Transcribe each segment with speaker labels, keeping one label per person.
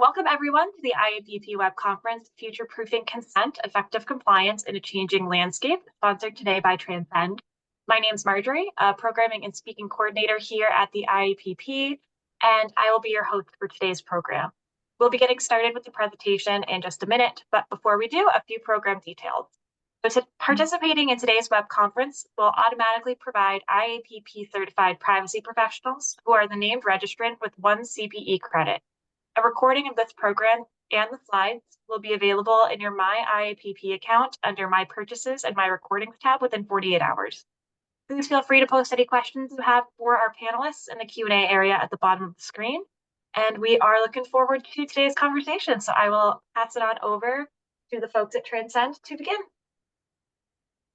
Speaker 1: Welcome everyone to the IAPP web conference, Future Proofing Consent, Effective Compliance in a Changing Landscape, sponsored today by Transcend. My name is Marjorie, a programming and speaking coordinator here at the IAPP, and I will be your host for today's program. We'll be getting started with the presentation in just a minute, but before we do, a few program details. So participating in today's web conference will automatically provide IAPP certified privacy professionals who are the named registrant with 1 CPE credit. A recording of this program and the slides will be available in your My IAPP account under My Purchases and My Recordings tab within 48 hours. Please feel free to post any questions you have for our panelists in the Q&A area at the bottom of the screen. And we are looking forward to today's conversation. So I will pass it on over to the folks at Transcend to begin.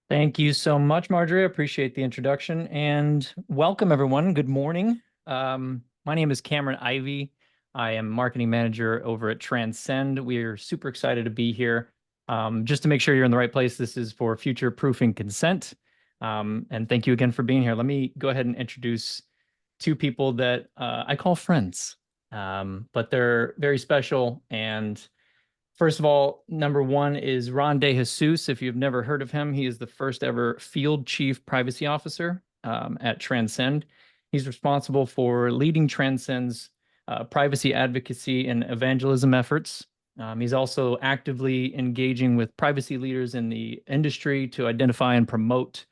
Speaker 2: Thank you so much, Marjorie. I appreciate the introduction and welcome everyone. Good morning. My name is Cameron Ivey. I am marketing manager over at Transcend. We are super excited to be here. Just to make sure you're in the right place, this is for Future Proofing Consent. And thank you again for being here. Let me go ahead and introduce two people that I call friends, but they're very special. And first of all, number one is Ron De Jesus. If you've never heard of him, he is the first ever Field Chief Privacy Officer at Transcend. He's responsible for leading Transcend's privacy advocacy and evangelism efforts. He's also actively engaging with privacy leaders in the industry to identify and promote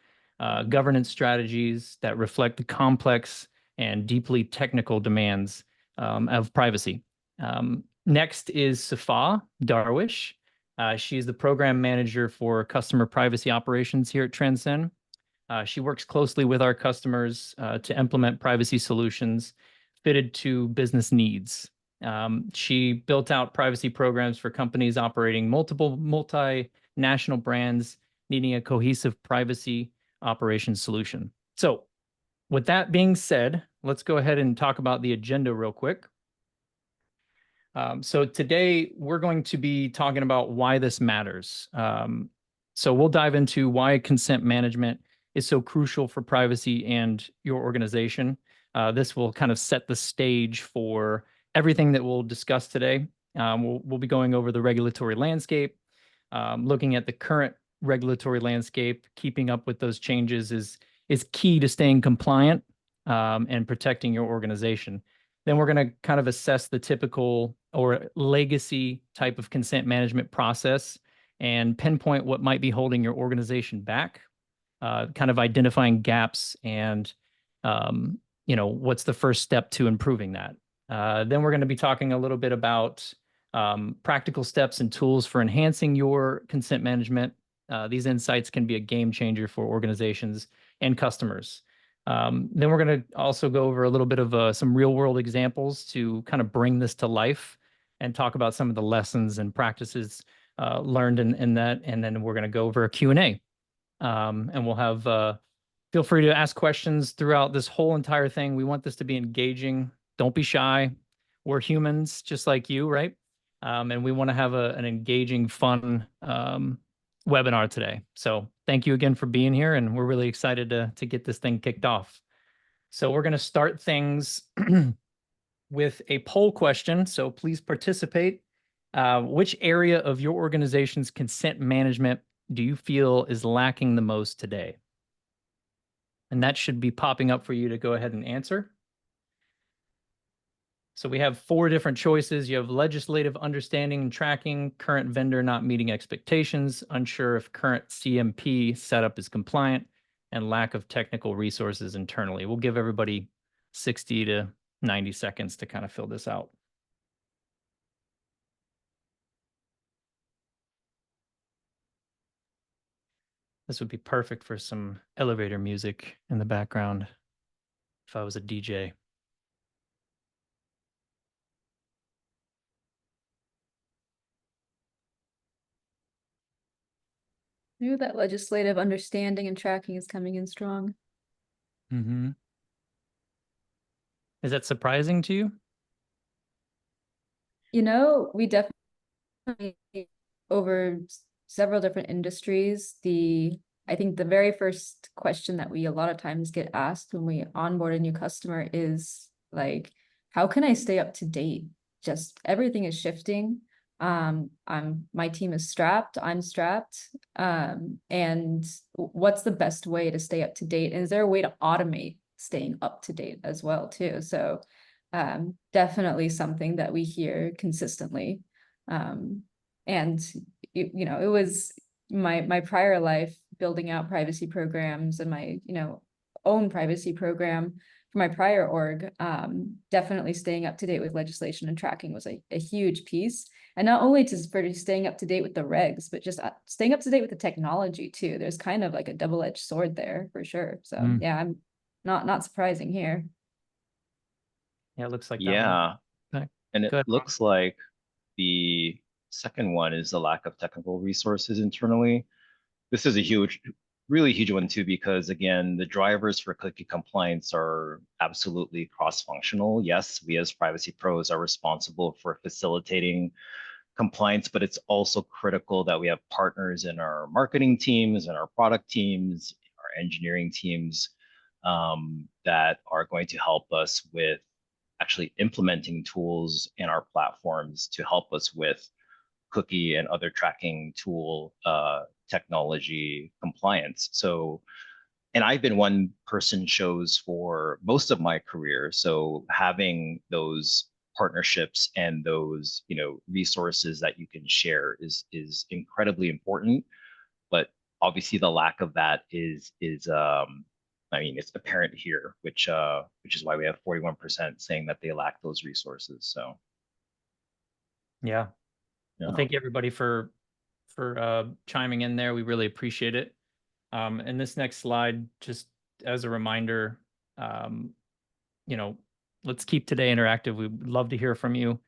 Speaker 2: governance strategies that reflect the complex and deeply technical demands of privacy. Next is Safaa Darwish. She's the program manager for customer privacy operations here at Transcend. She works closely with our customers to implement privacy solutions fitted to business needs. She built out privacy programs for companies operating multiple multinational brands needing a cohesive privacy operations solution. So with that being said, let's go ahead and talk about the agenda real quick. So today we're going to be talking about why this matters. So we'll dive into why consent management is so crucial for privacy and your organization. This will kind of set the stage for everything that we'll discuss today. We'll be going over the regulatory landscape, looking at the current regulatory landscape. Keeping up with those changes is key to staying compliant and protecting your organization. Then we're going to kind of assess the typical or legacy type of consent management process and pinpoint what might be holding your organization back, kind of identifying gaps and what's the first step to improving that. Then we're going to be talking a little bit about practical steps and tools for enhancing your consent management. These insights can be a game changer for organizations and customers. Then we're going to also go over a little bit of some real world examples to kind of bring this to life and talk about some of the lessons and practices learned in that. And then we're going to go over a Q&A. And we'll have feel free to ask questions throughout this whole entire thing. We want this to be engaging. Don't be shy. We're humans just like you, right? And we want to have an engaging, fun webinar today. So thank you again for being here, and we're really excited to get this thing kicked off. So we're going to start things with a poll question. So please participate. Which area of your organization's consent management do you feel is lacking the most today? And that should be popping up for you to go ahead and answer. So we have 4 different choices. You have legislative understanding and tracking, current vendor not meeting expectations, unsure if current CMP setup is compliant, and lack of technical resources internally. We'll give everybody 60 to 90 seconds to kind of fill this out. This would be perfect for some elevator music in the background if I was a DJ.
Speaker 3: Maybe that legislative understanding and tracking is coming in strong.
Speaker 2: Mm-hmm. Is that surprising to you?
Speaker 3: You know, we definitely, over several different industries, I think the very first question that we a lot of times get asked when we onboard a new customer is like, how can I stay up to date? just everything is shifting. My team is strapped, I'm strapped. And what's the best way to stay up to date? And is there a way to automate staying up to date as well too? So definitely something that we hear consistently. And you know, it was my prior life building out privacy programs and my, you know, own privacy program for my prior org. Definitely staying up to date with legislation and tracking was a huge piece. And not only for staying up to date with the regs, but just staying up to date with the technology too. There's kind of like a double-edged sword there for sure. So yeah, I'm not surprising here.
Speaker 2: Yeah, it looks like that
Speaker 4: Yeah.
Speaker 2: one. Okay.
Speaker 4: And it
Speaker 2: Good.
Speaker 4: looks like the second one is the lack of technical resources internally. This is a huge, really huge one too, because again, the drivers for cookie compliance are absolutely cross-functional. Yes, we as privacy pros are responsible for facilitating compliance, but it's also critical that we have partners in our marketing teams and our product teams, our engineering teams that are going to help us with actually implementing tools in our platforms to help us with cookie and other tracking tool technology compliance. So, and I've been one person shows for most of my career. So having those partnerships and those, you know, resources that you can share is incredibly important. But obviously the lack of that is I mean, it's apparent here, which is why we have 41% saying that they lack those resources. So
Speaker 2: Yeah.
Speaker 4: yeah.
Speaker 2: Well, thank you everybody for chiming in there. We really appreciate it. And this next slide, just as a reminder, you know, let's keep today interactive. We'd love to hear from you.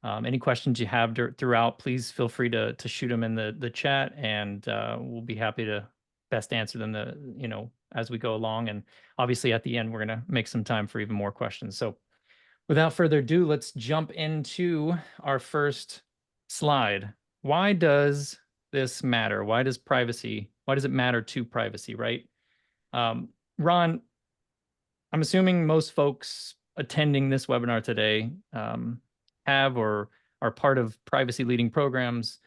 Speaker 2: Any questions you have throughout, please feel free to shoot them in the chat, and we'll be happy to best answer them, you know, as we go along. And obviously at the end, we're going to make some time for even more questions. So without further ado, let's jump into our first slide. Why does this matter? Why does it matter to privacy, right? Ron, I'm assuming most folks attending this webinar today have or are part of privacy leading programs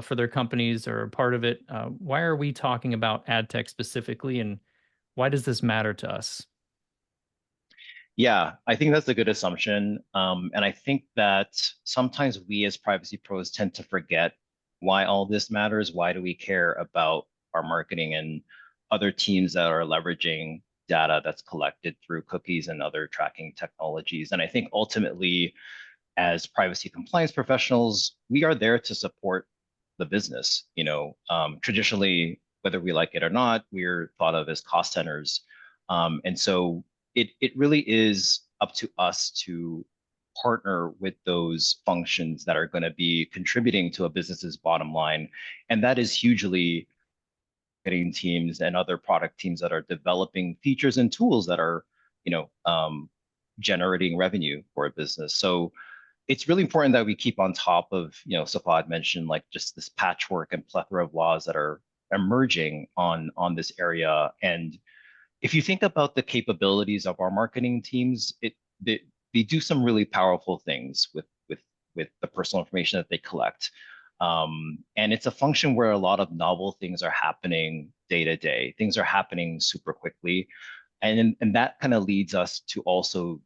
Speaker 2: for their companies or are part of it. Why are we talking about AdTech specifically, and why does this matter to us?
Speaker 4: Yeah, I think that's a good assumption. And I think that sometimes we as privacy pros tend to forget why all this matters. Why do we care about our marketing and other teams that are leveraging data that's collected through cookies and other tracking technologies? And I think ultimately, as privacy compliance professionals, we are there to support the business. You know, traditionally, whether we like it or not, we're thought of as cost centers. And so it really is up to us to partner with those functions that are going to be contributing to a business's bottom line. And that is hugely marketing teams and other product teams that are developing features and tools that are, you know, generating revenue for a business. So it's really important that we keep on top of, you know, Safaa had mentioned, like just this patchwork and plethora of laws that are emerging on this area. And if you think about the capabilities of our marketing teams, they do some really powerful things with the personal information that they collect. And it's a function where a lot of novel things are happening day to day. Things are happening super quickly. And that kind of leads us to also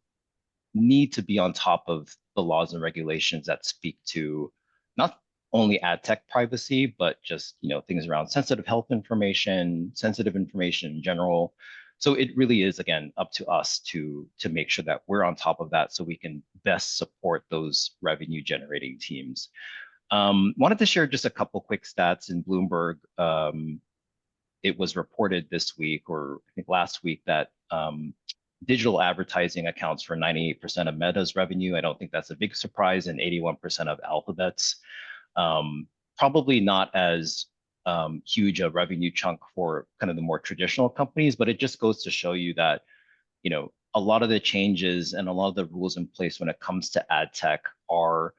Speaker 4: need to be on top of the laws and regulations that speak to not only ad tech privacy, but just, you know, things around sensitive health information, sensitive information in general. So it really is, again, up to us to make sure that we're on top of that so we can best support those revenue generating teams. Wanted to share just a couple quick stats in Bloomberg. It was reported this week, or I think last week, that digital advertising accounts for 98% of Meta's revenue. I don't think that's a big surprise, and 81% of Alphabet's. Probably not as huge a revenue chunk for kind of the more traditional companies, but it just goes to show you that, you know, a lot of the changes and a lot of the rules in place when it comes to ad tech are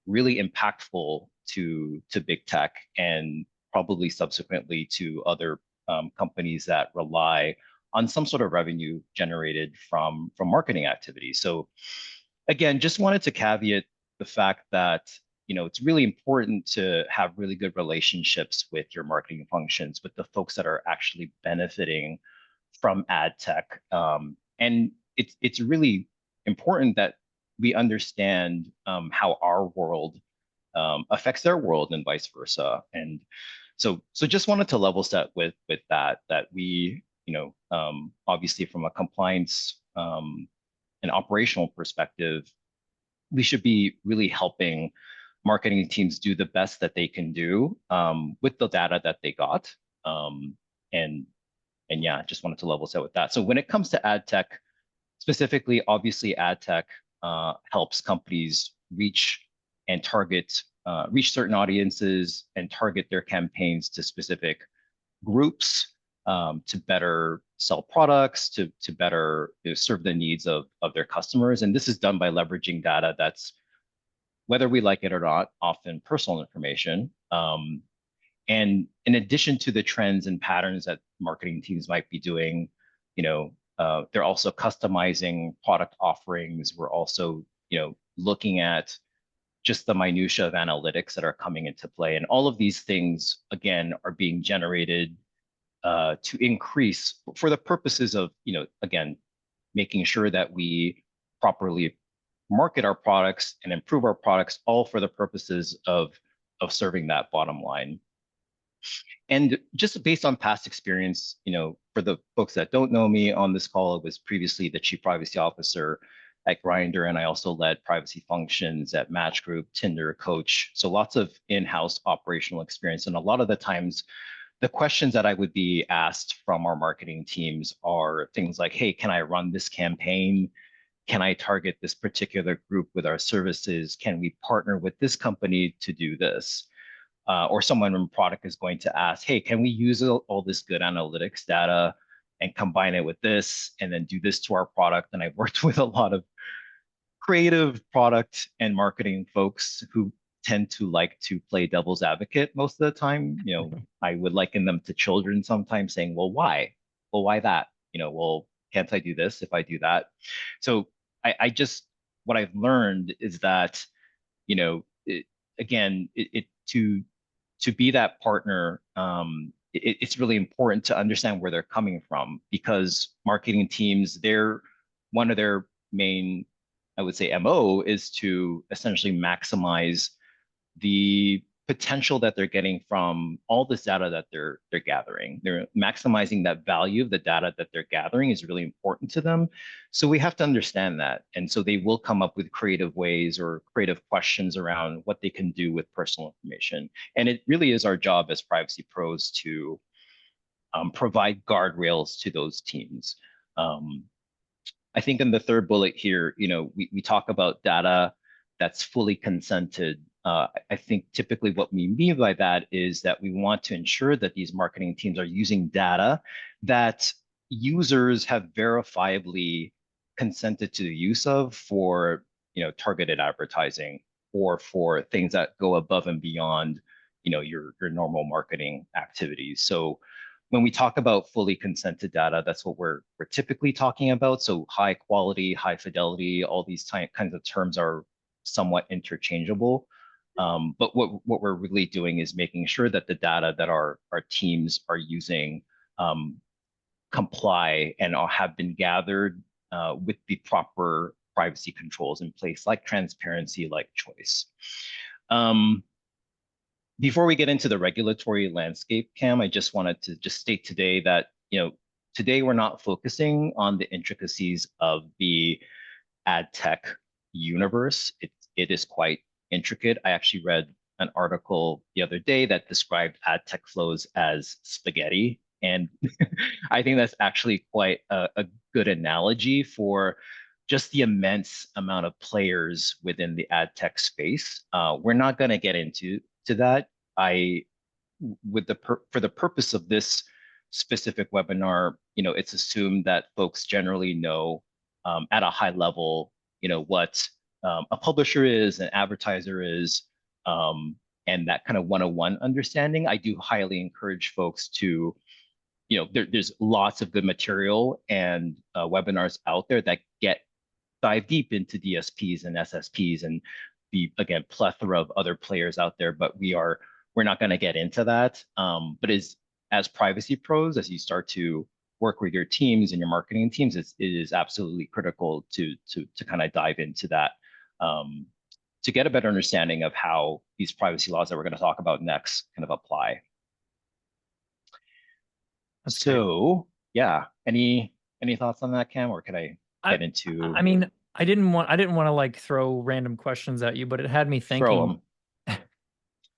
Speaker 4: really impactful to big tech and probably subsequently to other companies that rely on some sort of revenue generated from marketing activities. So again, just wanted to caveat the fact that, it's really important to have really good relationships with your marketing functions, with the folks that are actually benefiting from ad tech. And it's really important that we understand how our world affects their world and vice versa. And so just wanted to level set with that we, obviously from a compliance and operational perspective, we should be really helping marketing teams do the best that they can do with the data that they got. And yeah, just wanted to level set with that. So when it comes to ad tech, specifically, obviously ad tech helps companies reach and target, reach certain audiences and target their campaigns to specific groups to better sell products, to better serve the needs of their customers. And this is done by leveraging data that's, whether we like it or not, often personal information. And in addition to the trends and patterns that marketing teams might be doing, they're also customizing product offerings. We're also, looking at just the minutia of analytics that are coming into play. And all of these things, again, are being generated to increase for the purposes of, again, making sure that we properly market our products and improve our products, all for the purposes of serving that bottom line. And just based on past experience, for the folks that don't know me on this call, I was previously the Chief Privacy Officer at Grindr, and I also led privacy functions at Match Group, Tinder, Coach. So lots of in-house operational experience. And a lot of the times, the questions that I would be asked from our marketing teams are things like, hey, can I run this campaign? Can I target this particular group with our services? Can we partner with this company to do this? Or someone in product is going to ask, hey, can we use all this good analytics data and combine it with this and then do this to our product? And I've worked with a lot of creative product and marketing folks who tend to like to play devil's advocate most of the time. I would liken them to children sometimes, saying, well, why? Well, why that? Well, can't I do this if I do that? So I just, what I've learned is that, to be that partner, it's really important to understand where they're coming from, because marketing teams, one of their main, I would say, MO is to essentially maximize the potential that they're getting from all this data that they're gathering. They're maximizing that value of the data that they're gathering is really important to them. So we have to understand that. And so they will come up with creative ways or creative questions around what they can do with personal information. And it really is our job as privacy pros to provide guardrails to those teams. I think in the third bullet here, we talk about data that's fully consented. I think typically what we mean by that is that we want to ensure that these marketing teams are using data that users have verifiably consented to the use of for, targeted advertising or for things that go above and beyond, your normal marketing activities. So when we talk about fully consented data, that's what we're typically talking about. So high quality, high fidelity, all these kinds of terms are somewhat interchangeable. But what we're really doing is making sure that the data that our teams are using comply and have been gathered with the proper privacy controls in place, like transparency, like choice. Before we get into the regulatory landscape, Cam, I just wanted to just state today that, today we're not focusing on the intricacies of the ad tech universe. It is quite intricate. I actually read an article the other day that described ad tech flows as spaghetti. And I think that's actually quite a good analogy for just the immense amount of players within the ad tech space. We're not going to get into that. For the purpose of this specific webinar, it's assumed that folks generally know at a high level, what a publisher is, an advertiser is, and that kind of one-on-one understanding. I do highly encourage folks to, there's lots of good material and webinars out there that dive deep into DSPs and SSPs and the, again, plethora of other players out there, but we're not going to get into that. But as privacy pros, as you start to work with your teams and your marketing teams, it is absolutely critical to kind of dive into that, to get a better understanding of how these privacy laws that we're going to talk about next kind of apply.
Speaker 2: That's
Speaker 4: so great. Yeah, any thoughts on that, Cam, or can I get into?
Speaker 2: I mean, I didn't want to like throw random questions at you, but it had me thinking.
Speaker 4: Throw them.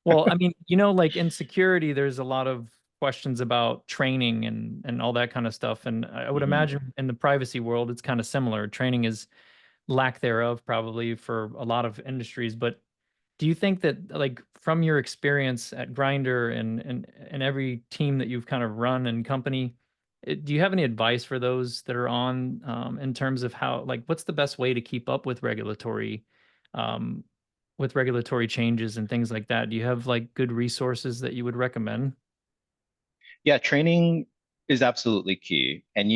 Speaker 2: Well, I mean, like in security, there's a lot of questions about training and all that kind of stuff. And I would imagine in the privacy world, it's kind of similar. Training is lack thereof probably for a lot of industries. But do you think that, like, from your experience at Grindr and every team that you've kind of run and company, do you have any advice for those that are on, in terms of how, like, what's the best way to keep up with regulatory changes and things like that? Do you have like good resources that you would recommend?
Speaker 4: Yeah, training is absolutely key. And,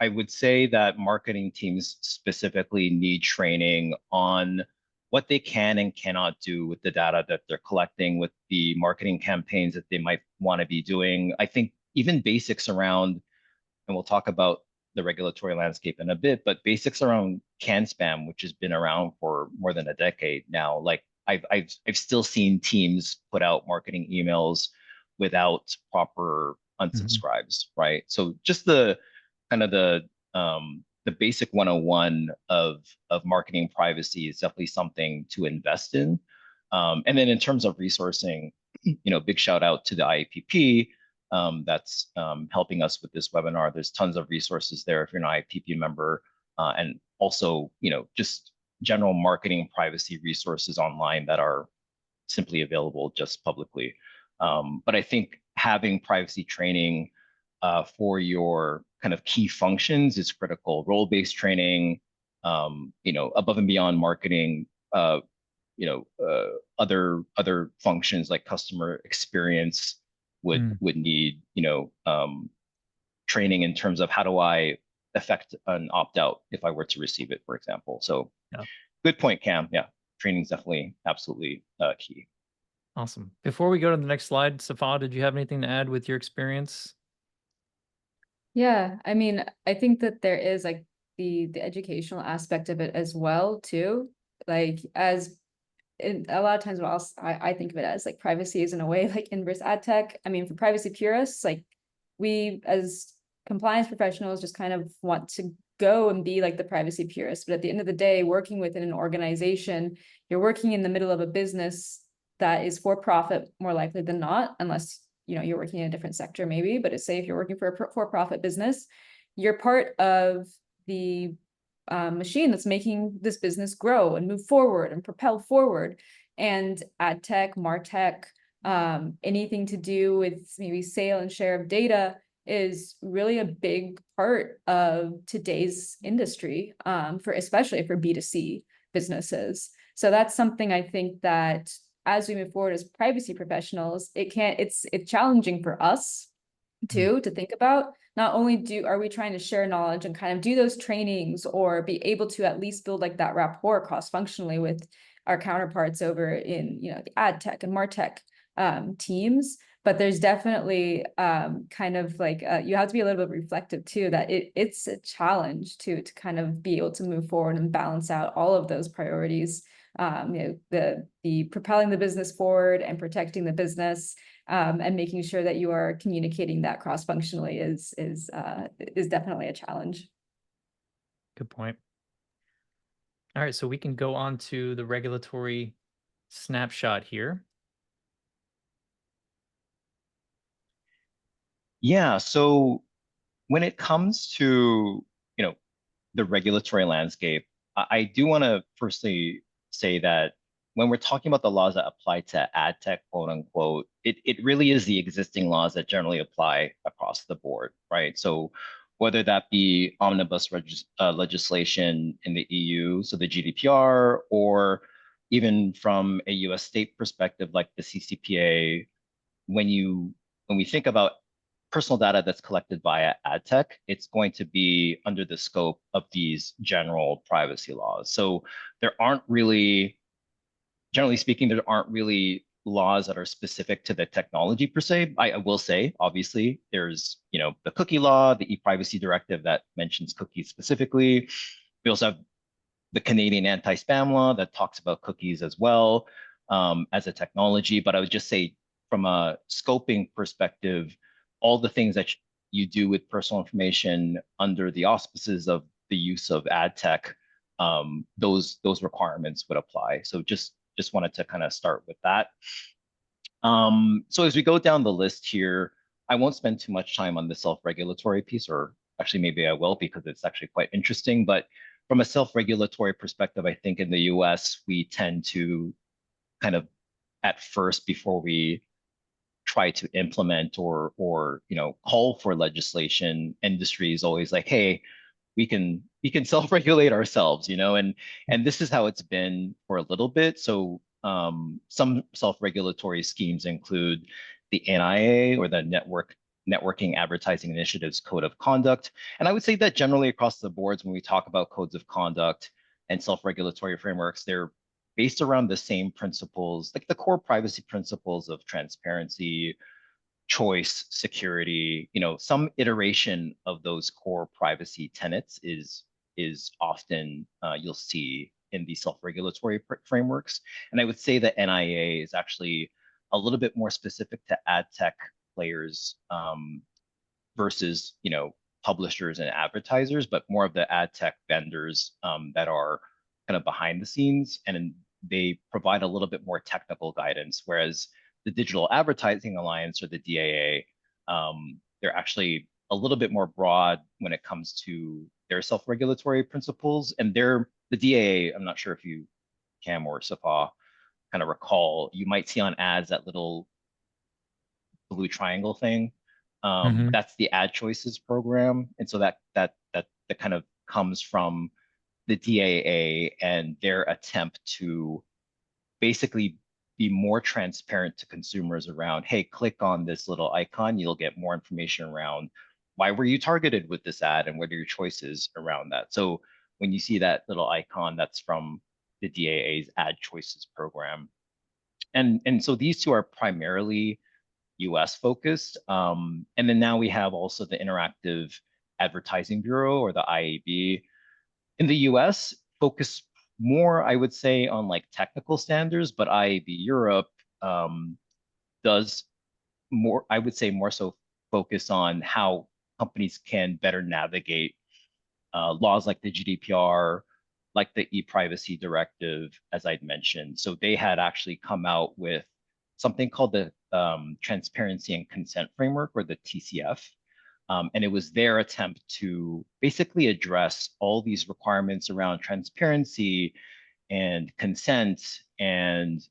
Speaker 4: I would say that marketing teams specifically need training on what they can and cannot do with the data that they're collecting, with the marketing campaigns that they might want to be doing. I think even basics around, and we'll talk about the regulatory landscape in a bit, but basics around CAN spam, which has been around for more than a decade now. Like I've still seen teams put out marketing emails without proper unsubscribes, right? So just the kind of the basic 101 of marketing privacy is definitely something to invest in. And then in terms of resourcing, big shout out to the IAPP that's helping us with this webinar. There's tons of resources there if you're an IAPP member, and also, just general marketing privacy resources online that are simply available just publicly. But I think having privacy training for your kind of key functions is critical. Role-based training, above and beyond marketing, other functions like customer experience would need, training in terms of how do I affect an opt-out if I were to receive it, for example. So yeah. Good point, Cam. Yeah, training is definitely absolutely key.
Speaker 2: Awesome. Before we go to the next slide, Safaa, did you have anything to add with your experience?
Speaker 3: Yeah, I mean, I think that there is like the educational aspect of it as well too. Like as in a lot of times what I think of it as like privacy is in a way like inverse ad tech. I mean, for privacy purists, like we as compliance professionals just kind of want to go and be like the privacy purist. But at the end of the day, working within an organization, you're working in the middle of a business that is for profit more likely than not, unless you're working in a different sector maybe. But say if you're working for a for-profit business, you're part of the machine that's making this business grow and move forward and propel forward. And AdTech, MarTech, anything to do with maybe sale and share of data is really a big part of today's industry, especially for B2C businesses. So that's something I think that as we move forward as privacy professionals, it's challenging for us too, to think about. Not only are we trying to share knowledge and kind of do those trainings or be able to at least build like that rapport cross-functionally with our counterparts over in, the AdTech and MarTech teams, but there's definitely kind of like, you have to be a little bit reflective too, that it's a challenge to kind of be able to move forward and balance out all of those priorities. The propelling the business forward and protecting the business, and making sure that you are communicating that cross-functionally is definitely a challenge.
Speaker 2: Good point. All right, so we can go on to the regulatory snapshot here.
Speaker 4: Yeah, so when it comes to, the regulatory landscape, I do want to firstly say that when we're talking about the laws that apply to ad tech, quote unquote, it really is the existing laws that generally apply across the board, right? So whether that be omnibus legislation in the EU, so the GDPR, or even from a US state perspective, like the CCPA, when we think about personal data that's collected via ad tech, it's going to be under the scope of these general privacy laws. So there aren't really generally speaking, there aren't really laws that are specific to the technology per se. I will say, obviously, there's, the cookie law, the e-privacy directive that mentions cookies specifically. We also have the Canadian anti-spam law that talks about cookies as well, as a technology. But I would just say from a scoping perspective, all the things that you do with personal information under the auspices of the use of AdTech, those requirements would apply. So just wanted to kind of start with that. So as we go down the list here, I won't spend too much time on the self-regulatory piece, or actually maybe I will, because it's actually quite interesting. But from a self-regulatory perspective, I think in the US, we tend to kind of at first, before we try to implement or call for legislation, industry is always like, hey, we can self-regulate ourselves, and this is how it's been for a little bit. So some self-regulatory schemes include the NIA, or the Networking Advertising Initiative's Code of Conduct. And I would say that generally across the boards, when we talk about codes of conduct and self-regulatory frameworks, they're based around the same principles, like the core privacy principles of transparency, choice, security. Some iteration of those core privacy tenets is often you'll see in these self-regulatory frameworks. And I would say that NIA is actually a little bit more specific to ad tech players, versus publishers and advertisers, but more of the ad tech vendors that are kind of behind the scenes, and they provide a little bit more technical guidance. Whereas the Digital Advertising Alliance, or the DAA, they're actually a little bit more broad when it comes to their self-regulatory principles. And the DAA, I'm not sure if you, Cam or Safaa, kind of recall, you might see on ads that little blue triangle thing. That's the ad choices program. And so that kind of comes from the DAA and their attempt to basically be more transparent to consumers around, hey, click on this little icon, you'll get more information around why were you targeted with this ad and what are your choices around that. So when you see that little icon, that's from the DAA's ad choices program. And so these two are primarily US focused. And then now we have also the Interactive Advertising Bureau, or the IAB. In the US, focus more, I would say, on like technical standards, but IAB Europe does more, I would say, more so focus on how companies can better navigate laws like the GDPR, like the e-privacy directive, as I'd mentioned. So they had actually come out with something called the Transparency and Consent Framework, or the TCF. And it was their attempt to basically address all these requirements around transparency and consent, and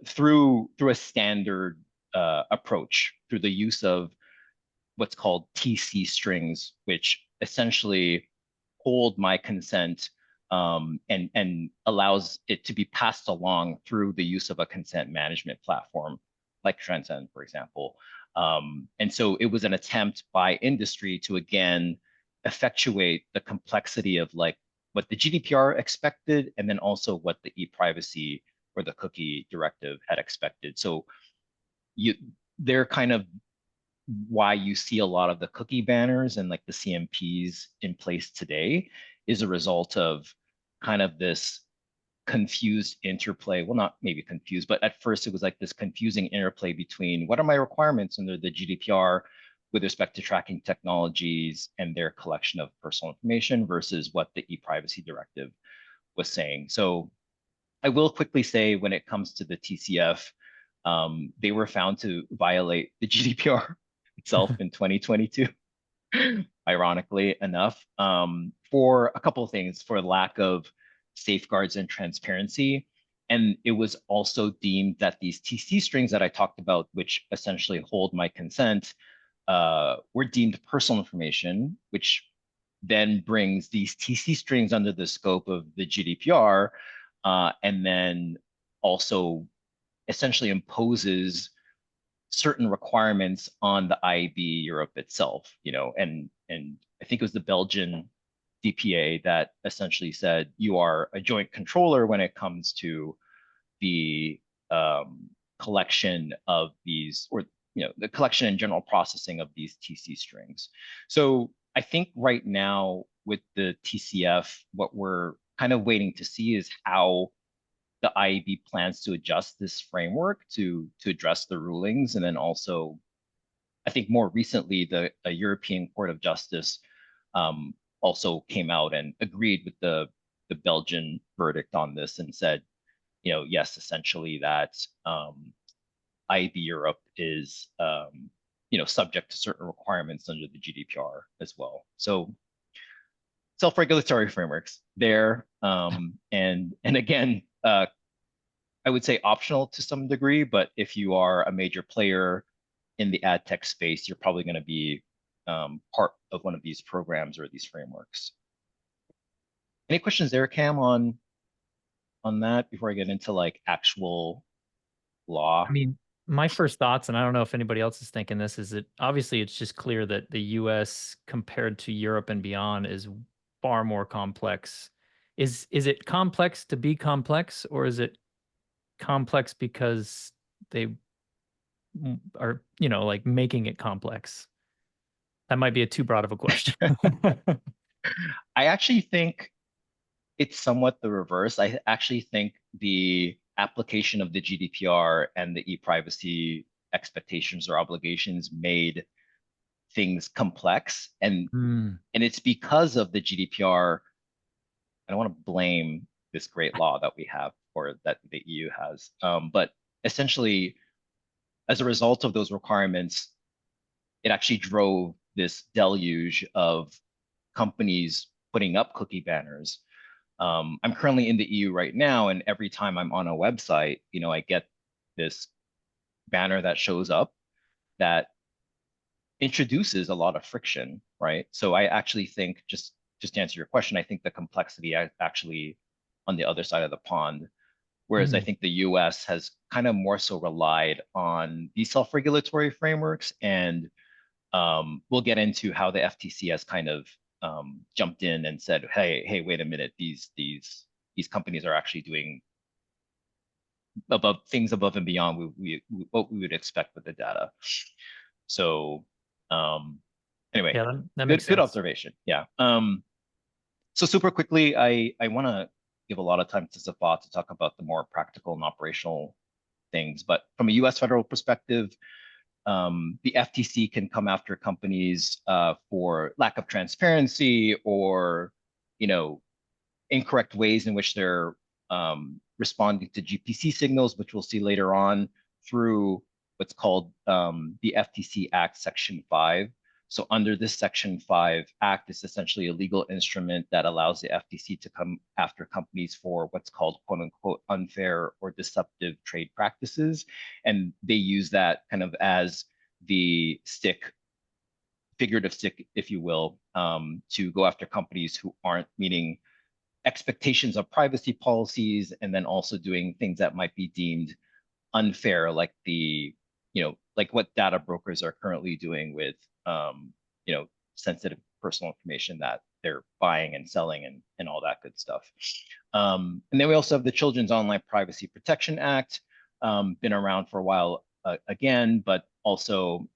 Speaker 4: through a standard approach, through the use of what's called TC strings, which essentially hold my consent, and allows it to be passed along through the use of a consent management platform like Transcend, for example. And so it was an attempt by industry to, again, effectuate the complexity of like what the GDPR expected, and then also what the e-privacy or the cookie directive had expected. So they're kind of why you see a lot of the cookie banners and like the CMPs in place today, is a result of kind of this confused interplay. Well, not maybe confused, but at first it was like this confusing interplay between what are my requirements under the GDPR with respect to tracking technologies and their collection of personal information versus what the e-privacy directive was saying. So I will quickly say, when it comes to the TCF, they were found to violate the GDPR itself in 2022, ironically enough, for a couple of things, for lack of safeguards and transparency. And it was also deemed that these TC strings that I talked about, which essentially hold my consent, were deemed personal information, which then brings these TC strings under the scope of the GDPR, and then also essentially imposes certain requirements on the IAB Europe itself, and I think it was the Belgian DPA that essentially said you are a joint controller when it comes to the collection of these, or the collection and general processing of these TC strings. So I think right now with the TCF, what we're kind of waiting to see is how the IAB plans to adjust this framework to address the rulings. And then also, I think more recently, the European Court of Justice also came out and agreed with the Belgian verdict on this and said, yes, essentially that IAB Europe is, subject to certain requirements under the GDPR as well. So self-regulatory frameworks there, and again, I would say optional to some degree, but if you are a major player in the ad tech space, you're probably going to be part of one of these programs or these frameworks. Any questions there, Cam, on that before I get into like actual law?
Speaker 2: I mean, my first thoughts, and I don't know if anybody else is thinking this, is that obviously it's just clear that the US compared to Europe and beyond is far more complex. Is it complex to be complex, or is it complex because they are, like making it complex? That might be a too broad of a question.
Speaker 4: I actually think it's somewhat the reverse. I actually think the application of the GDPR and the e-privacy expectations or obligations made things complex, and it's because of the GDPR. I don't want to blame this great law that we have, or that the EU has, but essentially, as a result of those requirements, it actually drove this deluge of companies putting up cookie banners. I'm currently in the EU right now, and every time I'm on a website, I get this banner that shows up that introduces a lot of friction, right? So I actually think, just to answer your question, I think the complexity actually on the other side of the pond, whereas I think the US has kind of more so relied on these self-regulatory frameworks, and we'll get into how the FTC has kind of jumped in and said, hey, wait a minute, these companies are actually doing things above and beyond what we would expect with the data. So anyway,
Speaker 2: yeah, that makes
Speaker 4: good
Speaker 2: sense.
Speaker 4: observation. Yeah. So super quickly, I want to give a lot of time to Safaa to talk about the more practical and operational things. But from a US federal perspective, the FTC can come after companies for lack of transparency or, incorrect ways in which they're responding to GPC signals, which we'll see later on through what's called the FTC Act Section 5. So under this Section 5 Act, it's essentially a legal instrument that allows the FTC to come after companies for what's called quote unquote unfair or deceptive trade practices. And they use that kind of as the figurative stick, if you will, to go after companies who aren't meeting expectations of privacy policies, and then also doing things that might be deemed unfair, like like what data brokers are currently doing with sensitive personal information that they're buying and selling and all that good stuff. And then we also have the Children's Online Privacy Protection Act, been around for a while again, but also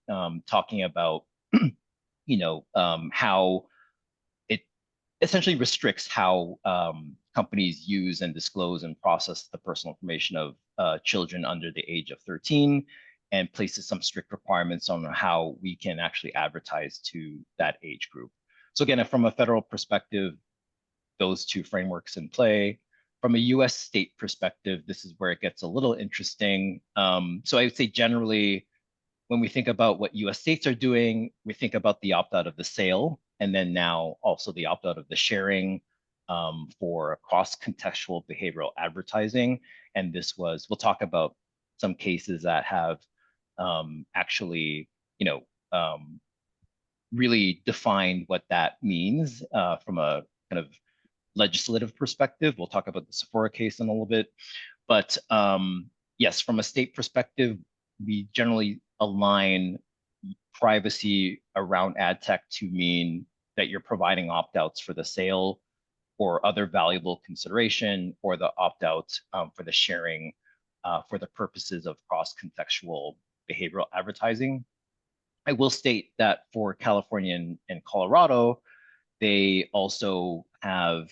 Speaker 4: talking about how it essentially restricts how companies use and disclose and process the personal information of children under the age of 13, and places some strict requirements on how we can actually advertise to that age group. So again, from a federal perspective, those two frameworks in play. From a US state perspective, this is where it gets a little interesting. So I would say generally, when we think about what US states are doing, we think about the opt-out of the sale, and then now also the opt-out of the sharing for cross-contextual behavioral advertising. And this was, we'll talk about some cases that have actually, really defined what that means from a kind of legislative perspective. We'll talk about the Safaa case in a little bit. But yes, from a state perspective, we generally align privacy around ad tech to mean that you're providing opt-outs for the sale or other valuable consideration, or the opt-out for the sharing for the purposes of cross-contextual behavioral advertising. I will state that for California and Colorado, they also have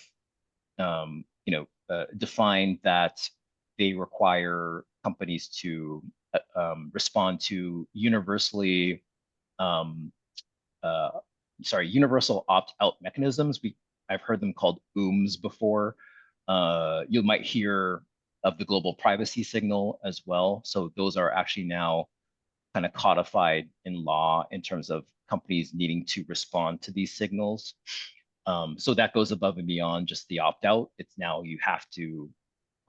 Speaker 4: defined that they require companies to respond to universal opt-out mechanisms. I've heard them called OOMs before. You might hear of the global privacy signal as well. So those are actually now kind of codified in law in terms of companies needing to respond to these signals. So that goes above and beyond just the opt-out. It's now you have to,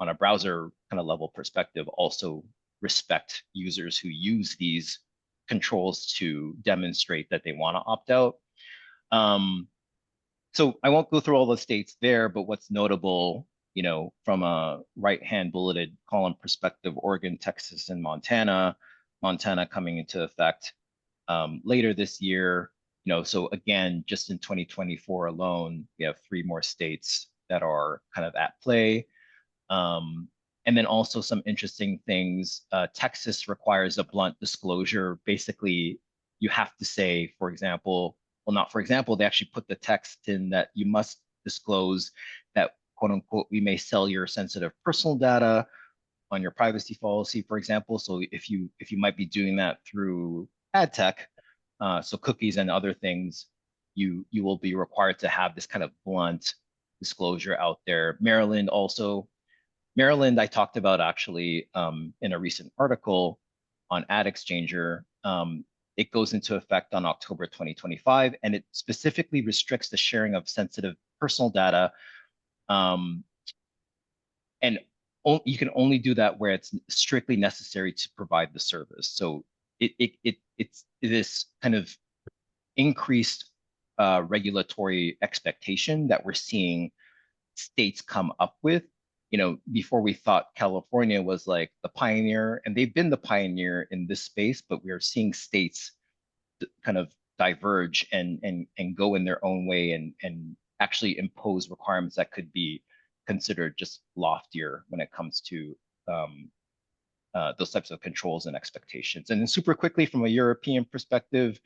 Speaker 4: on a browser kind of level perspective, also respect users who use these controls to demonstrate that they want to opt out. So I won't go through all the states there, but what's notable, from a right-hand bulleted column perspective, Oregon, Texas, and Montana coming into effect later this year. So again, just in 2024 alone, we have 3 more states that are kind of at play. And then also some interesting things. Texas requires a blunt disclosure. Basically, you have to say, for example, well, not for example, they actually put the text in that you must disclose that, quote unquote, we may sell your sensitive personal data on your privacy policy, for example. So if you might be doing that through AdTech, so cookies and other things, you will be required to have this kind of blunt disclosure out there. Maryland, I talked about actually in a recent article on Ad Exchanger. It goes into effect on October 2025, and it specifically restricts the sharing of sensitive personal data. And you can only do that where it's strictly necessary to provide the service. So it's this kind of increased regulatory expectation that we're seeing states come up with. Before we thought California was like the pioneer, and they've been the pioneer in this space, but we are seeing states kind of diverge and go in their own way and actually impose requirements that could be considered just loftier when it comes to those types of controls and expectations. And then super quickly, from a European perspective,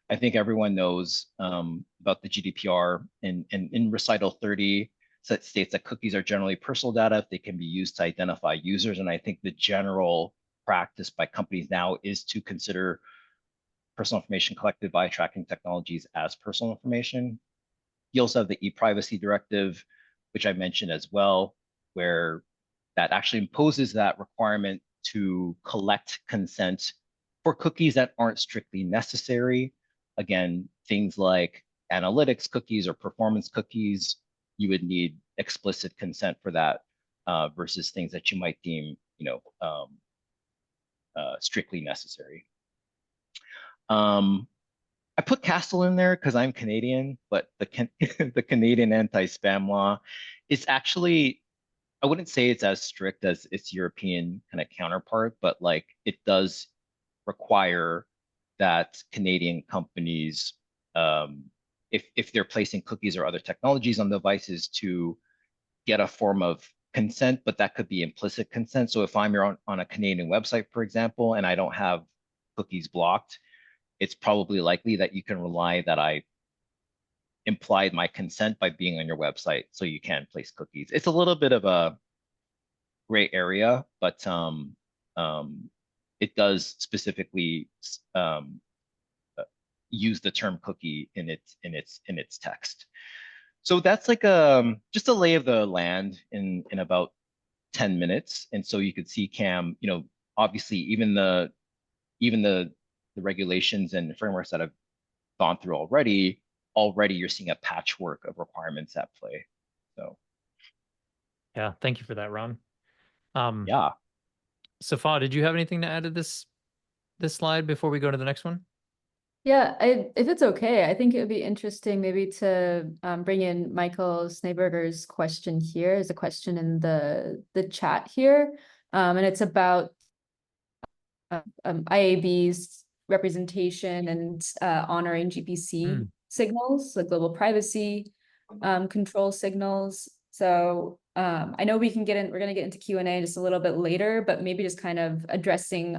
Speaker 4: I think everyone knows about the GDPR. In recital 30, so it states that cookies are generally personal data if they can be used to identify users. And I think the general practice by companies now is to consider personal information collected by tracking technologies as personal information. You also have the e-privacy directive, which I mentioned as well, where that actually imposes that requirement to collect consent for cookies that aren't strictly necessary. Again, things like analytics cookies or performance cookies, you would need explicit consent for that versus things that you might deem, strictly necessary. I put Castle in there because I'm Canadian, but the Canadian anti-spam law is actually, I wouldn't say it's as strict as its European kind of counterpart, but like it does require that Canadian companies, if they're placing cookies or other technologies on devices, to get a form of consent, but that could be implicit consent. So if I'm on a Canadian website, for example, and I don't have cookies blocked, it's probably likely that you can rely that I implied my consent by being on your website, so you can place cookies. It's a little bit of a gray area, but it does specifically use the term cookie in its text. So that's like just a lay of the land in about 10 minutes. And so you could see, Cam, obviously even the regulations and frameworks that I've gone through already you're seeing a patchwork of requirements at play. So
Speaker 2: yeah, thank you for that, Ron.
Speaker 4: Yeah.
Speaker 2: Safaa, did you have anything to add to this slide before we go to the next one?
Speaker 3: Yeah, if it's okay, I think it would be interesting maybe to bring in Michael Schneeberger's question here. Is a question in the chat here, and it's about IAB's representation and honoring GPC signals, like global privacy control signals. So I know we're going to get into Q&A just a little bit later, but maybe just kind of addressing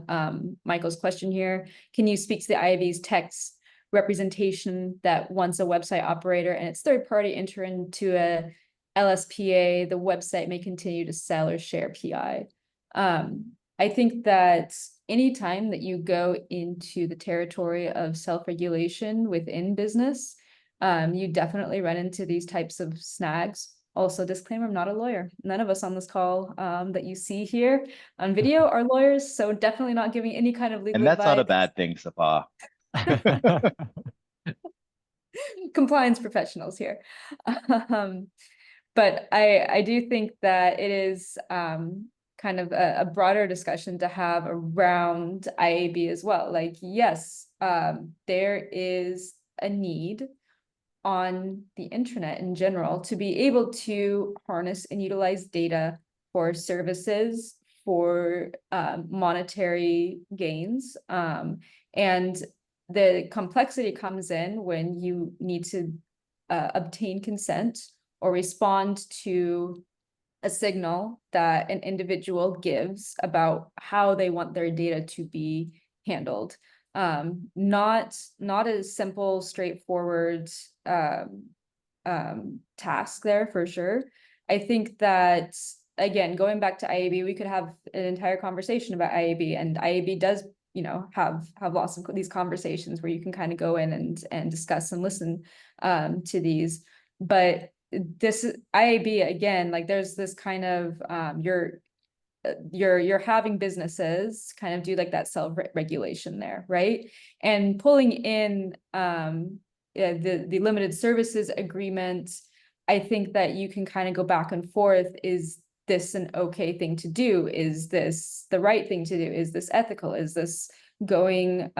Speaker 3: Michael's question here. Can you speak to the IAB's text representation that once a website operator and its third party enter into a LSPA, the website may continue to sell or share PI? I think that anytime that you go into the territory of self-regulation within business, you definitely run into these types of snags. Also, disclaimer, I'm not a lawyer. None of us on this call that you see here on video are lawyers, so definitely not giving any kind of legal
Speaker 4: And that's
Speaker 3: advice.
Speaker 4: not a bad thing, Safaa.
Speaker 3: Compliance professionals here. But I do think that it is kind of a broader discussion to have around IAB as well. Like, yes, there is a need on the internet in general to be able to harness and utilize data for services, for monetary gains. And the complexity comes in when you need to obtain consent or respond to a signal that an individual gives about how they want their data to be handled. Not a simple, straightforward task there for sure. I think that, again, going back to IAB, we could have an entire conversation about IAB, and IAB does, you know, have lots of these conversations where you can kind of go in and discuss and listen to these. But this IAB, again, like there's this kind of you're having businesses kind of do like that self-regulation there, right? And pulling in the limited services agreement, I think that you can kind of go back and forth. Is this an okay thing to do? Is this the right thing to do? Is this ethical? Is this going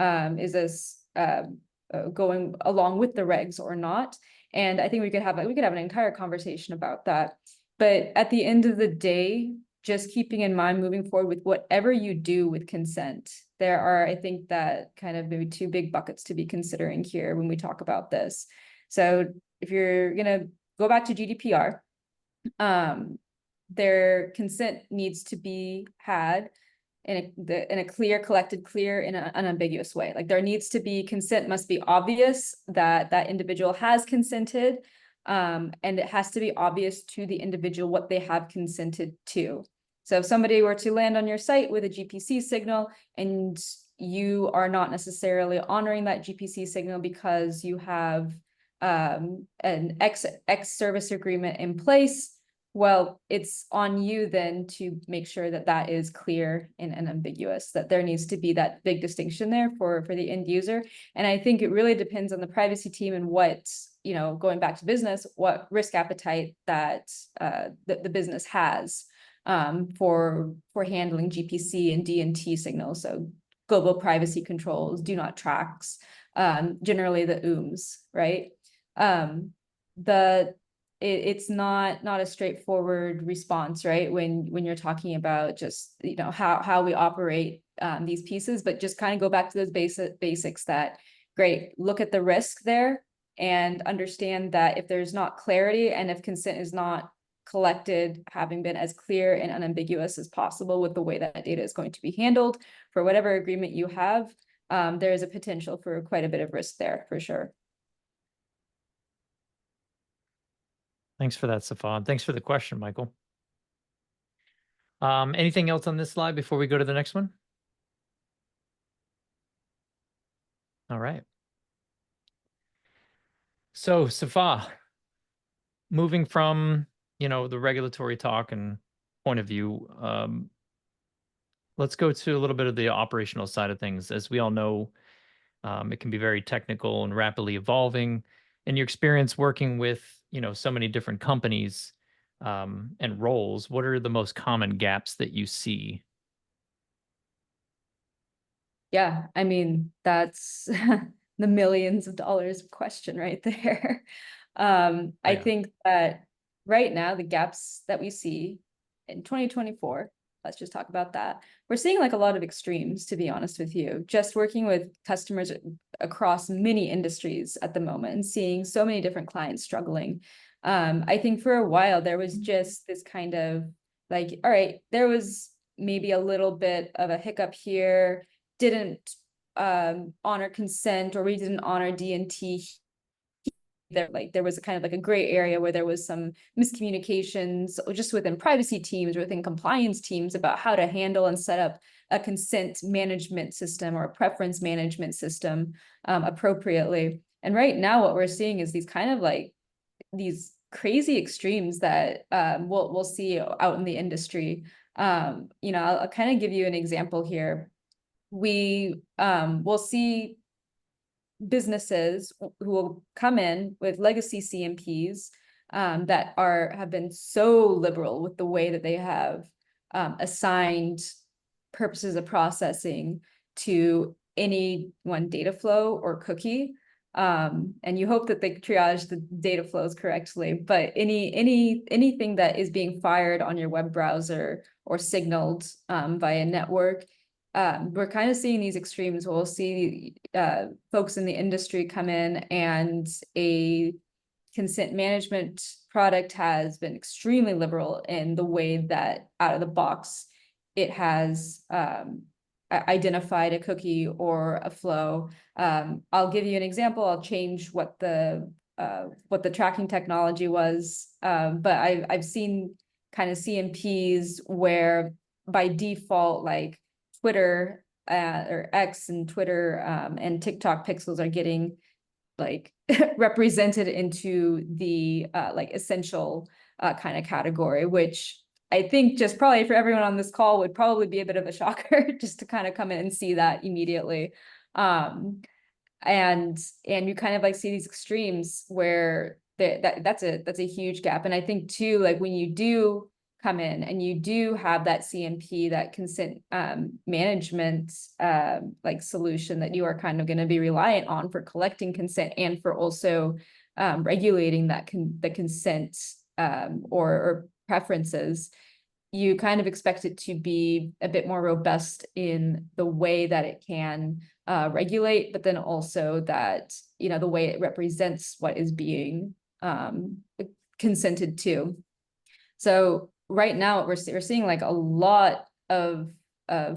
Speaker 3: going along with the regs or not? And I think we could have an entire conversation about that. But at the end of the day, just keeping in mind moving forward with whatever you do with consent, there are, I think, that kind of maybe two big buckets to be considering here when we talk about this. So if you're gonna go back to GDPR, their consent needs to be had in a clear, collected, clear, in an unambiguous way. Like there needs to be consent, must be obvious that that individual has consented, and it has to be obvious to the individual what they have consented to. So if somebody were to land on your site with a GPC signal and you are not necessarily honoring that GPC signal because you have an X service agreement in place, well, it's on you then to make sure that that is clear and unambiguous, that there needs to be that big distinction there for the end user. And I think it really depends on the privacy team and what, you know, going back to business, what risk appetite that the business has for handling GPC and DNT signals. So global privacy controls, do not tracks, generally the OOMs, right? It's not a straightforward response, right? When you're talking about just, you know, how we operate these pieces, but just kind of go back to those basics that, great, look at the risk there and understand that if there's not clarity and if consent is not collected, having been as clear and unambiguous as possible with the way that data is going to be handled for whatever agreement you have, there is a potential for quite a bit of risk there for sure.
Speaker 2: Thanks for that, Safaa. Thanks for the question, Michael. Anything else on this slide before we go to the next one? All right. So, Safaa, moving from, you know, the regulatory talk and point of view, let's go to a little bit of the operational side of things. As we all know, it can be very technical and rapidly evolving. In your experience working with, you know, so many different companies and roles, what are the most common gaps that you see?
Speaker 3: Yeah, I mean, that's the millions of dollars question right there. I think that right now, the gaps that we see in 2024, let's just talk about that. We're seeing like a lot of extremes, to be honest with you, just working with customers across many industries at the moment and seeing so many different clients struggling. I think for a while there was just this kind of like, all right, there was maybe a little bit of a hiccup here, didn't honor consent, or we didn't honor D&T. There was a kind of like a gray area where there was some miscommunications just within privacy teams or within compliance teams about how to handle and set up a consent management system or a preference management system appropriately. And right now what we're seeing is these kind of like these crazy extremes that we'll see out in the industry. You know, I'll kind of give you an example here. We will see businesses who will come in with legacy CMPs that have been so liberal with the way that they have assigned purposes of processing to any one data flow or cookie. And you hope that they triage the data flows correctly, but anything that is being fired on your web browser or signaled via network, we're kind of seeing these extremes. We'll see folks in the industry come in, and a consent management product has been extremely liberal in the way that out of the box it has identified a cookie or a flow. I'll give you an example. I'll change what the tracking technology was, but I've seen kind of CMPs where by default, like Twitter or X and Twitter and TikTok pixels are getting like represented into the like essential kind of category, which I think just probably for everyone on this call would probably be a bit of a shocker just to kind of come in and see that immediately. And you kind of like see these extremes where that's a huge gap. And I think too, like when you do come in and you do have that CMP, that consent management like solution that you are kind of going to be reliant on for collecting consent and for also regulating that the consent or preferences, you kind of expect it to be a bit more robust in the way that it can regulate, but then also that, you know, the way it represents what is being consented to. So right now we're seeing like a lot of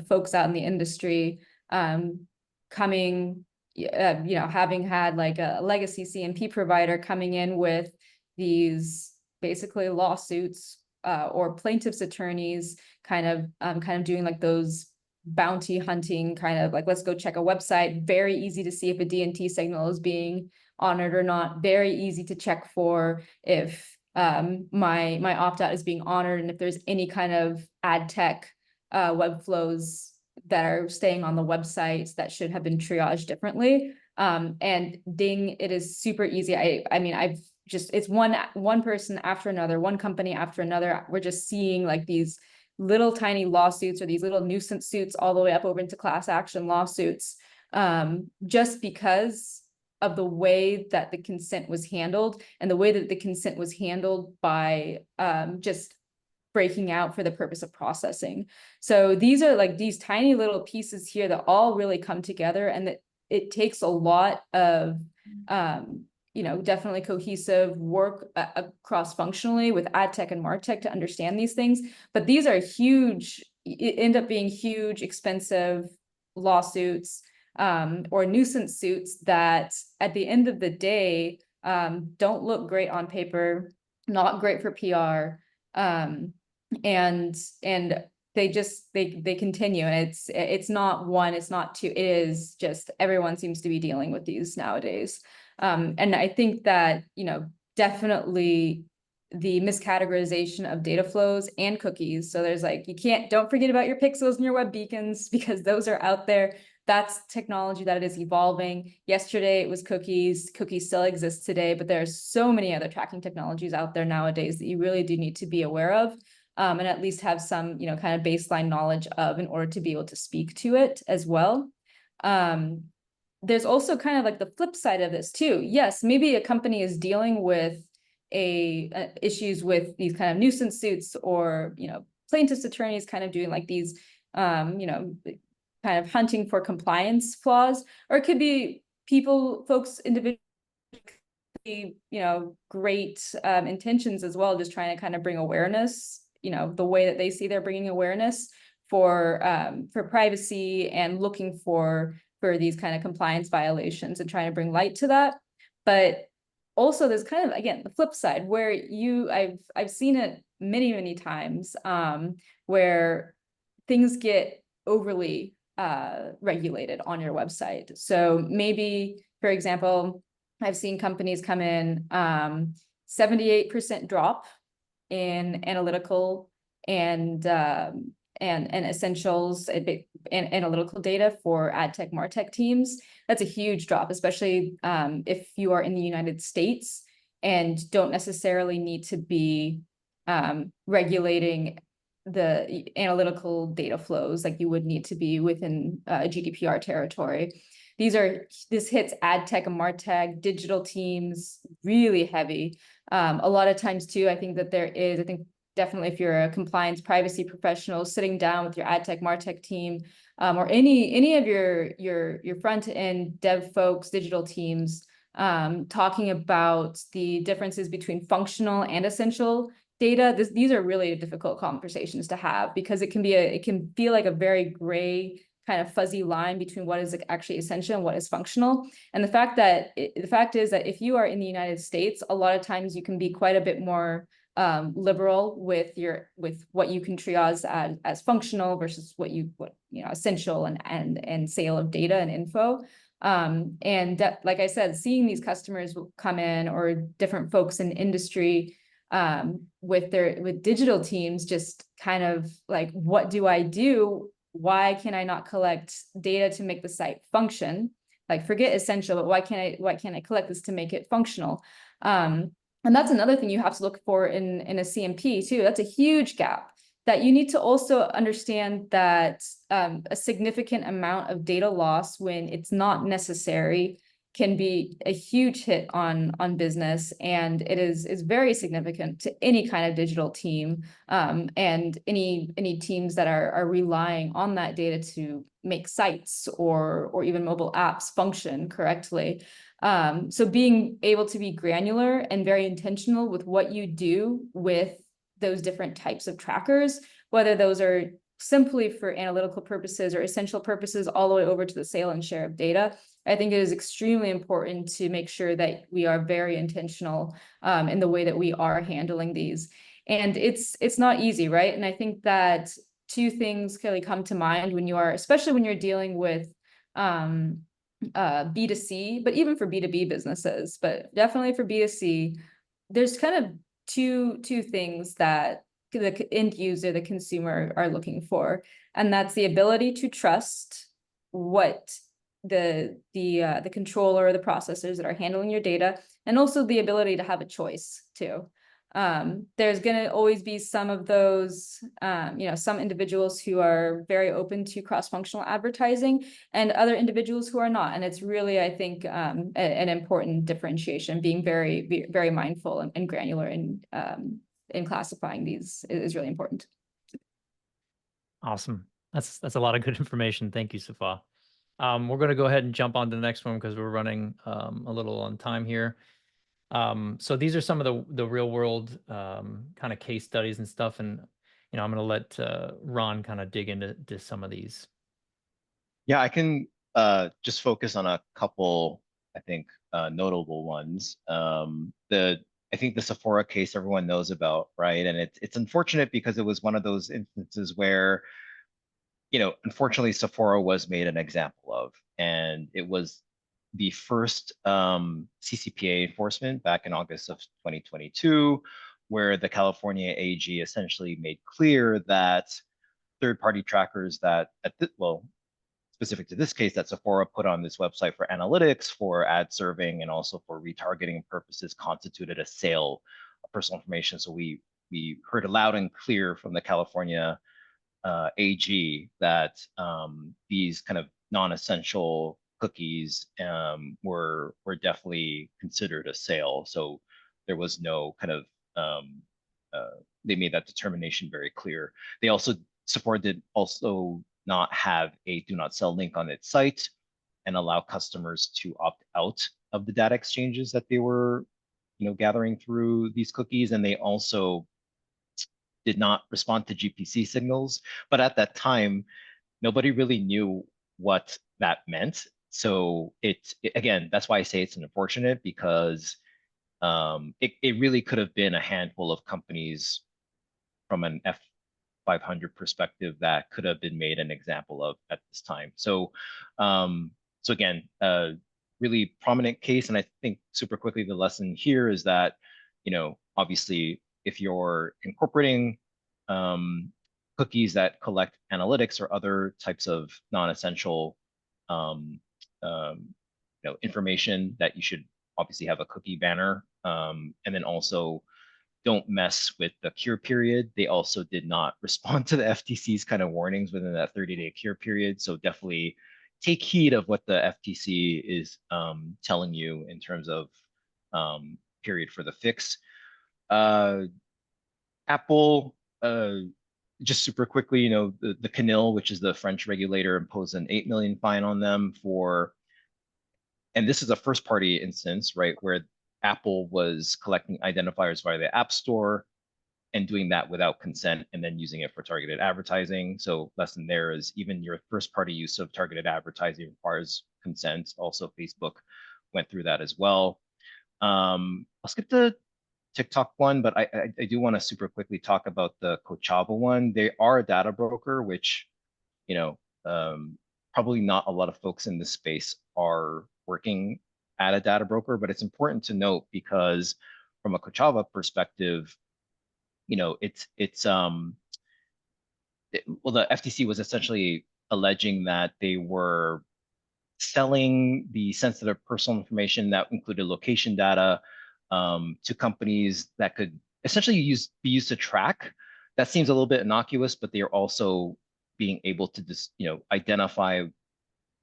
Speaker 3: folks out in the industry coming, you know, having had like a legacy CMP provider coming in with these basically lawsuits or plaintiffs' attorneys kind of doing like those bounty hunting kind of like, let's go check a website. Very easy to see if a D&T signal is being honored or not. Very easy to check for if my opt-out is being honored and if there's any kind of AdTech web flows that are staying on the website that should have been triaged differently. And ding, it is super easy. I mean, it's one person after another, one company after another. We're just seeing like these little tiny lawsuits or these little nuisance suits all the way up over into class action lawsuits, just because of the way that the consent was handled and the way that the consent was handled by just breaking out for the purpose of processing. So these are like these tiny little pieces here that all really come together, and that it takes a lot of you know, definitely cohesive work cross-functionally with AdTech and MarTech to understand these things. But these are huge, end up being huge, expensive lawsuits or nuisance suits that at the end of the day don't look great on paper, not great for PR, and they continue, and it's not one, it's not two, it is just everyone seems to be dealing with these nowadays. And I think that, you know, definitely the miscategorization of data flows and cookies. So there's like, don't forget about your pixels and your web beacons, because those are out there. That's technology that it is evolving. Yesterday it was cookies. Cookies still exist today, but there's so many other tracking technologies out there nowadays that you really do need to be aware of, and at least have some, you know, kind of baseline knowledge of in order to be able to speak to it as well. There's also kind of like the flip side of this too. Yes, maybe a company is dealing with issues with these kind of nuisance suits or, you know, plaintiff's attorneys kind of doing like these, you know, kind of hunting for compliance flaws, or it could be folks individually, you know, great intentions as well, just trying to kind of bring awareness, you know, the way that they see they're bringing awareness for privacy and looking for these kind of compliance violations and trying to bring light to that. But also there's kind of, again, the flip side where I've seen it many times where things get overly regulated on your website. So maybe, for example, I've seen companies come in 78% drop in analytical and essentials and analytical data for AdTech, MarTech teams. That's a huge drop, especially if you are in the United States and don't necessarily need to be regulating the analytical data flows like you would need to be within GDPR territory. This hits AdTech and MarTech digital teams really heavy. A lot of times too, I think definitely if you're a compliance privacy professional sitting down with your AdTech, MarTech team, or any of your front end dev folks, digital teams, talking about the differences between functional and essential data. These are really difficult conversations to have because it can feel like a very gray kind of fuzzy line between what is actually essential and what is functional. And the fact is that if you are in the United States, a lot of times you can be quite a bit more liberal with what you can triage as functional versus what essential and sale of data and info. Like I said, seeing these customers come in or different folks in industry with digital teams, just kind of like, what do I do? Why can I not collect data to make the site function? Like, forget essential, but why can't I collect this to make it functional? And that's another thing you have to look for in a CMP too. That's a huge gap that you need to also understand that a significant amount of data loss when it's not necessary can be a huge hit on business, and it is very significant to any kind of digital team and any teams that are relying on that data to make sites or even mobile apps function correctly. So being able to be granular and very intentional with what you do with those different types of trackers, whether those are simply for analytical purposes or essential purposes all the way over to the sale and share of data, I think it is extremely important to make sure that we are very intentional in the way that we are handling these. And it's not easy, right? And I think that two things really come to mind especially when you're dealing with B2C, but even for B2B businesses, but definitely for B2C, there's kind of two things that the end user, the consumer, are looking for, and that's the ability to trust what the controller or the processors that are handling your data, and also the ability to have a choice too. There's going to always be some of those, some individuals who are very open to cross-functional advertising and other individuals who are not. And it's really, I think, an important differentiation. Being very, very mindful and granular in classifying these is really important.
Speaker 2: Awesome. That's a lot of good information. Thank you, Safaa. We're going to go ahead and jump on to the next one because we're running a little on time here. So these are some of the real world kind of case studies and stuff. And, I'm going to let Ron kind of dig into some of these.
Speaker 4: Yeah, I can just focus on a couple, I think, notable ones. I think the Sephora case everyone knows about, right? And it's unfortunate because it was one of those instances where, unfortunately, Sephora was made an example of, and it was the first CCPA enforcement back in August of 2022, where the California AG essentially made clear that third-party trackers that, specific to this case, that Sephora put on this website for analytics, for ad serving, and also for retargeting purposes, constituted a sale of personal information. So we heard loud and clear from the California AG that these kind of non-essential cookies were definitely considered a sale. So there was no kind of they made that determination very clear. They also supported also not have a do not sell link on its site and allow customers to opt out of the data exchanges that they were, gathering through these cookies. And they also did not respond to GPC signals. But at that time, nobody really knew what that meant. So again, that's why I say it's unfortunate, because it really could have been a handful of companies from an F500 perspective that could have been made an example of at this time. So, so again, really prominent case. And I think super quickly, the lesson here is that, obviously, if you're incorporating cookies that collect analytics or other types of non-essential information, that you should obviously have a cookie banner. And then also don't mess with the cure period. They also did not respond to the FTC's kind of warnings within that 30-day cure period. So definitely take heed of what the FTC is telling you in terms of period for the fix. Apple, just super quickly, the CNIL, which is the French regulator, imposed an 8 million fine on them for, and this is a first party instance, right, where Apple was collecting identifiers via the App Store and doing that without consent and then using it for targeted advertising. So lesson there is even your first party use of targeted advertising requires consent. Also, Facebook went through that as well. I'll skip the TikTok one, but I do want to super quickly talk about the Kochava one. They are a data broker, which, probably not a lot of folks in this space are working at a data broker, but it's important to note because from a Kochava perspective, well, the FTC was essentially alleging that they were selling the sensitive personal information that included location data to companies that could essentially be used to track. That seems a little bit innocuous, but they are also being able to just, identify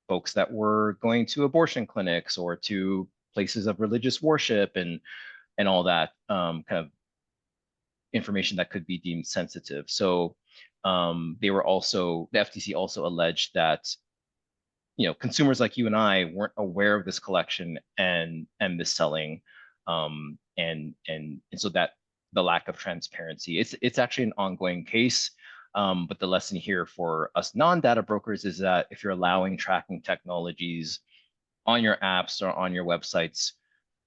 Speaker 4: folks that were going to abortion clinics or to places of religious worship and all that kind of information that could be deemed sensitive. So the FTC also alleged that consumers like you and I weren't aware of this collection and this selling, and so that the lack of transparency. It's actually an ongoing case. But the lesson here for us non-data brokers is that if you're allowing tracking technologies on your apps or on your websites,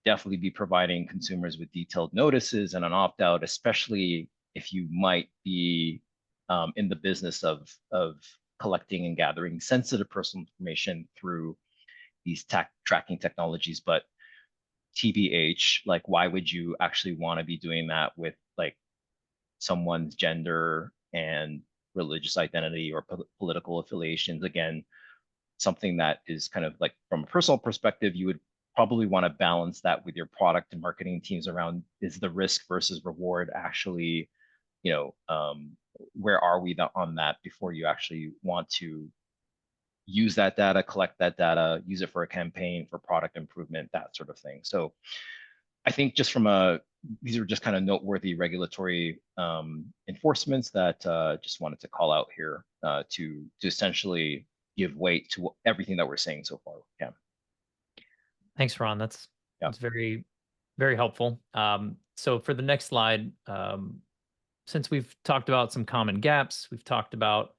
Speaker 4: definitely be providing consumers with detailed notices and an opt-out, especially if you might be in the business of collecting and gathering sensitive personal information through these tracking technologies. But TBH, like, why would you actually want to be doing that with like someone's gender and religious identity or political affiliations? Again, something that is kind of like from a personal perspective, you would probably want to balance that with your product and marketing teams around, is the risk versus reward actually, where are we on that before you actually want to use that data, collect that data, use it for a campaign, for product improvement, that sort of thing. So I think just these are just kind of noteworthy regulatory enforcements that just wanted to call out here to essentially give weight to everything that we're saying so far. Yeah.
Speaker 2: Thanks, Ron. That's very, very helpful. So for the next slide, since we've talked about some common gaps, we've talked about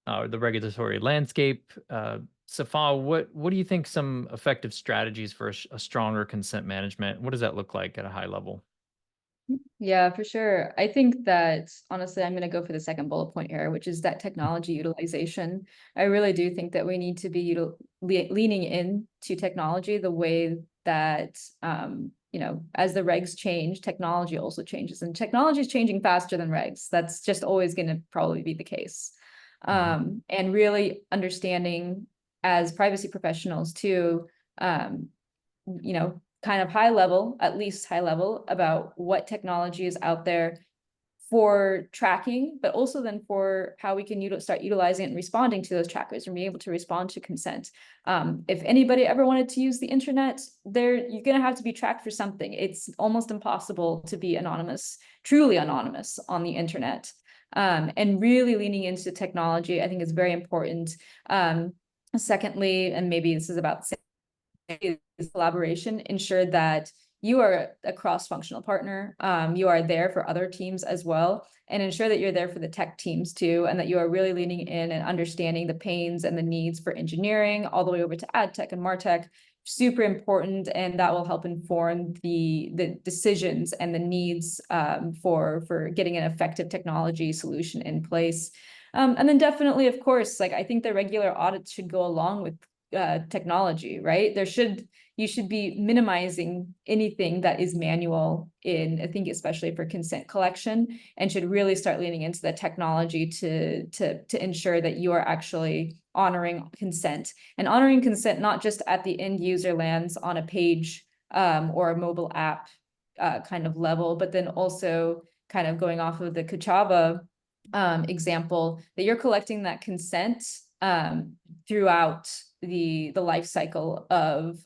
Speaker 2: the regulatory landscape. Safaa, what do you think some effective strategies for a stronger consent management? What does that look like at a high level?
Speaker 3: Yeah, for sure. I think that honestly, I'm going to go for the second bullet point here, which is that technology utilization. I really do think that we need to be leaning into technology the way that, as the regs change, technology also changes, and technology is changing faster than regs. That's just always going to probably be the case. And really understanding as privacy professionals too, kind of high level, at least high level, about what technology is out there for tracking, but also then for how we can start utilizing it and responding to those trackers and being able to respond to consent. If anybody ever wanted to use the internet, you're going to have to be tracked for something. It's almost impossible to be anonymous, truly anonymous on the internet. And really leaning into technology, I think is very important. Secondly, and maybe this is about collaboration, ensure that you are a cross-functional partner. You are there for other teams as well, and ensure that you're there for the tech teams too, and that you are really leaning in and understanding the pains and the needs for engineering all the way over to AdTech and MarTech. Super important, and that will help inform the decisions and the needs for getting an effective technology solution in place. And then definitely, of course, like I think the regular audits should go along with technology, right? You should be minimizing anything that is manual I think especially for consent collection, and should really start leaning into the technology to ensure that you are actually honoring consent, and honoring consent not just at the end user lands on a page or a mobile app kind of level, but then also kind of going off of the Kachava example, that you're collecting that consent throughout the life cycle of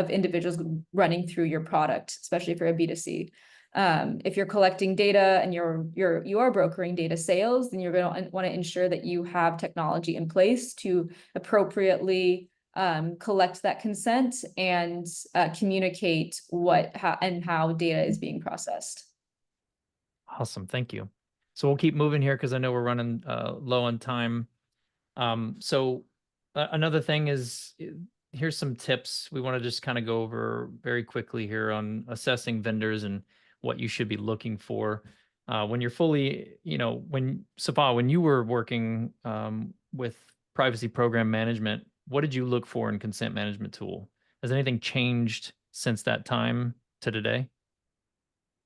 Speaker 3: individuals running through your product, especially for a B2C. If you're collecting data and you are brokering data sales, then you're going to want to ensure that you have technology in place to appropriately collect that consent and communicate how data is being processed.
Speaker 2: Awesome, thank you. So we'll keep moving here because I know we're running low on time. Another thing is, here's some tips we want to just kind of go over very quickly here on assessing vendors and what you should be looking for when you're fully, Safaa, when you were working with privacy program management, what did you look for in consent management tool? Has anything changed since that time to today?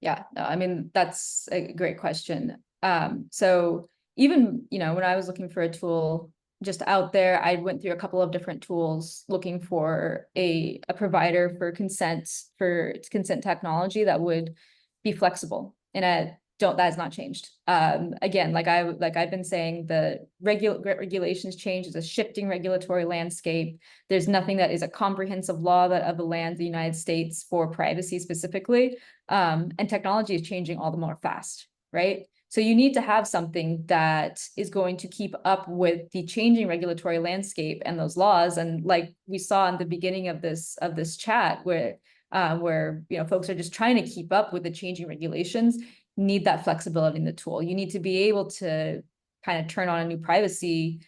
Speaker 3: Yeah, no, I mean, that's a great question. So even, when I was looking for a tool just out there, I went through a couple of different tools looking for a provider for consent technology that would be flexible. And that has not changed. Again, like I've been saying, the regulations change. It's a shifting regulatory landscape. There's nothing that is a comprehensive law of the land of the United States for privacy specifically. And technology is changing all the more fast, right? So you need to have something that is going to keep up with the changing regulatory landscape and those laws. And like we saw in the beginning of this chat, where folks are just trying to keep up with the changing regulations, need that flexibility in the tool. You need to be able to kind of turn on a new privacy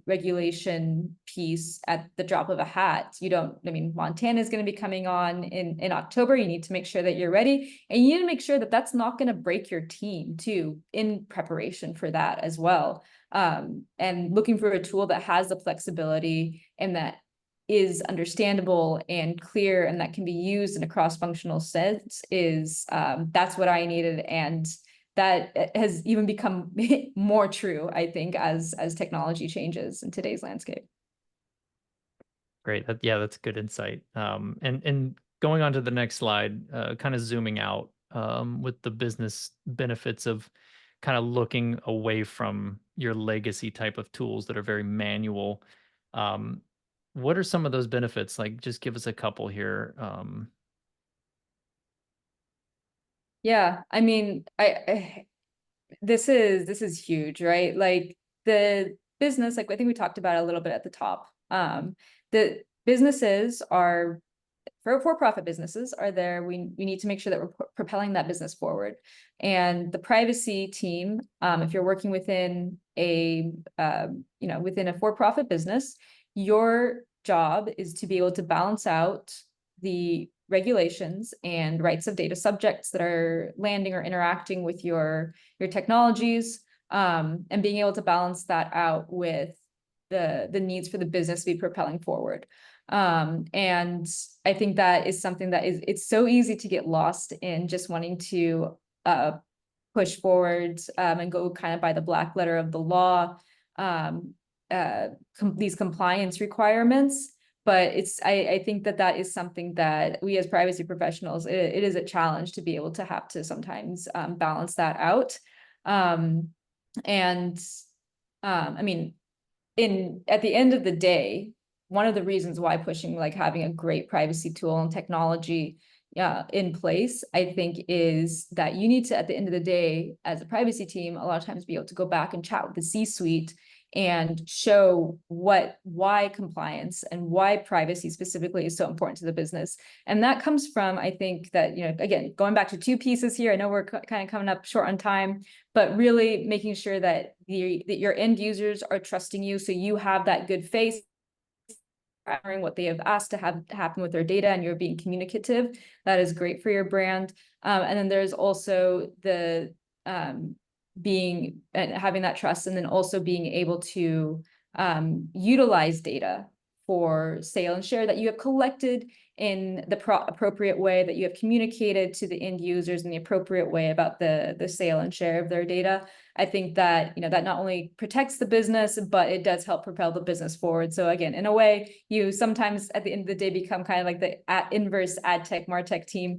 Speaker 3: regulation piece at the drop of a hat. Montana is going to be coming on in October. You need to make sure that you're ready, and you need to make sure that that's not going to break your team too in preparation for that as well. And looking for a tool that has the flexibility and that is understandable and clear and that can be used in a cross-functional sense that's what I needed. And that has even become more true, I think, as technology changes in today's landscape.
Speaker 2: Great. That's good insight. And going on to the next slide, kind of zooming out with the business benefits of kind of looking away from your legacy type of tools that are very manual. What are some of those benefits? Like, just give us a couple here.
Speaker 3: Yeah, I mean, this is huge, right? Like the business, like I think we talked about it a little bit at the top. The businesses are, for-profit businesses are there. We need to make sure that we're propelling that business forward. And the privacy team, if you're working within within a for-profit business, your job is to be able to balance out the regulations and rights of data subjects that are landing or interacting with your technologies, and being able to balance that out with the needs for the business to be propelling forward. And I think that is something that it's so easy to get lost in just wanting to push forward and go kind of by the black letter of the law, these compliance requirements. but I think that is something that we as privacy professionals, it is a challenge to be able to have to sometimes balance that out. I mean, at the end of the day, one of the reasons why pushing like having a great privacy tool and technology in place, I think, is that you need to, at the end of the day, as a privacy team, a lot of times be able to go back and chat with the C-suite and show why compliance and why privacy specifically is so important to the business. And that comes from, I think that, again, going back to two pieces here, I know we're kind of coming up short on time, but really making sure that your end users are trusting you, so you have that good face, honoring what they have asked to have happen with their data, and you're being communicative. That is great for your brand. And then there's also the being and having that trust, and then also being able to utilize data for sale and share that you have collected in the appropriate way, that you have communicated to the end users in the appropriate way about the sale and share of their data. I think that, that not only protects the business, but it does help propel the business forward. So again, in a way, you sometimes at the end of the day become kind of like the inverse AdTech, MarTech team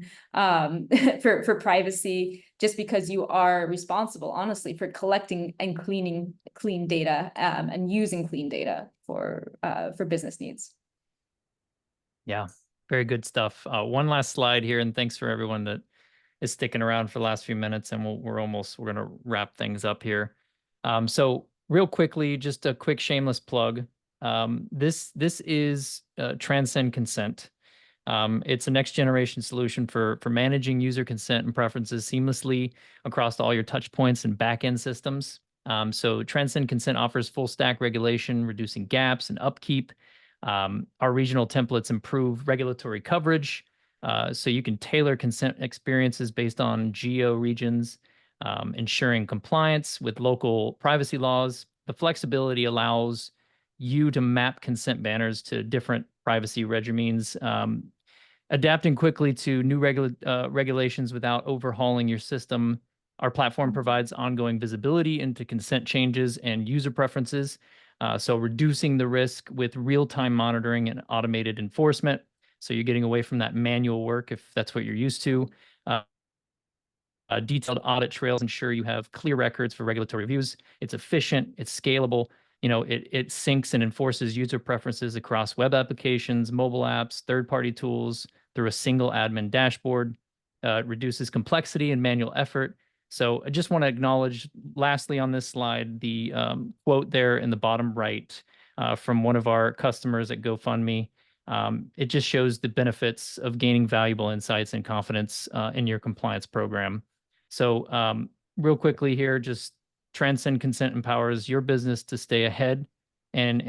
Speaker 3: for privacy, just because you are responsible, honestly, for collecting and cleaning clean data and using clean data for business needs.
Speaker 2: Yeah, very good stuff. One last slide here, and thanks for everyone that is sticking around for the last few minutes, and we're going to wrap things up here. So real quickly, just a quick shameless plug. This is Transcend Consent. It's a next generation solution for managing user consent and preferences seamlessly across all your touch points and backend systems. So Transcend Consent offers full stack regulation, reducing gaps and upkeep. Our regional templates improve regulatory coverage, so you can tailor consent experiences based on geo regions, ensuring compliance with local privacy laws. The flexibility allows you to map consent banners to different privacy regimes, adapting quickly to new regulations without overhauling your system. Our platform provides ongoing visibility into consent changes and user preferences, so reducing the risk with real-time monitoring and automated enforcement. So you're getting away from that manual work if that's what you're used to. Detailed audit trails ensure you have clear records for regulatory reviews. It's efficient, it's scalable. It syncs and enforces user preferences across web applications, mobile apps, third-party tools through a single admin dashboard. It reduces complexity and manual effort. So I just want to acknowledge, lastly on this slide, the quote there in the bottom right from one of our customers at GoFundMe. It just shows the benefits of gaining valuable insights and confidence in your compliance program. So real quickly here, just Transcend Consent empowers your business to stay ahead and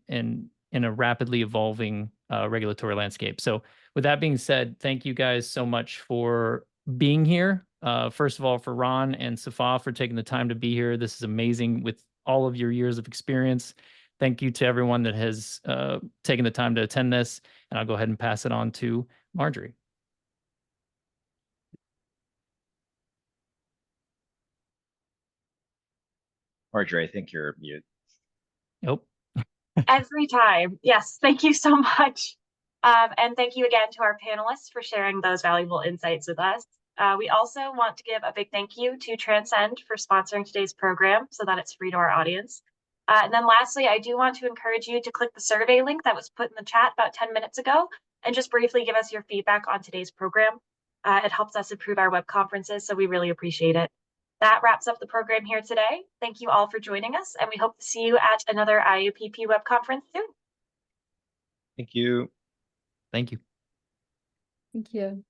Speaker 2: in a rapidly evolving regulatory landscape. So with that being said, thank you guys so much for being here. First of all, for Ron and Safaa for taking the time to be here. This is amazing with all of your years of experience. Thank you to everyone that has taken the time to attend this, and I'll go ahead and pass it on to Marjorie.
Speaker 4: Marjorie, I think you're mute.
Speaker 2: Nope.
Speaker 1: Every time. Yes, thank you so much. And thank you again to our panelists for sharing those valuable insights with us. We also want to give a big thank you to Transcend for sponsoring today's program so that it's free to our audience. And then lastly, I do want to encourage you to click the survey link that was put in the chat about 10 minutes ago and just briefly give us your feedback on today's program. It helps us improve our web conferences, so we really appreciate it. That wraps up the program here today. Thank you all for joining us, and we hope to see you at another IUPP web conference soon.
Speaker 4: Thank you.
Speaker 2: Thank you.
Speaker 3: Thank you.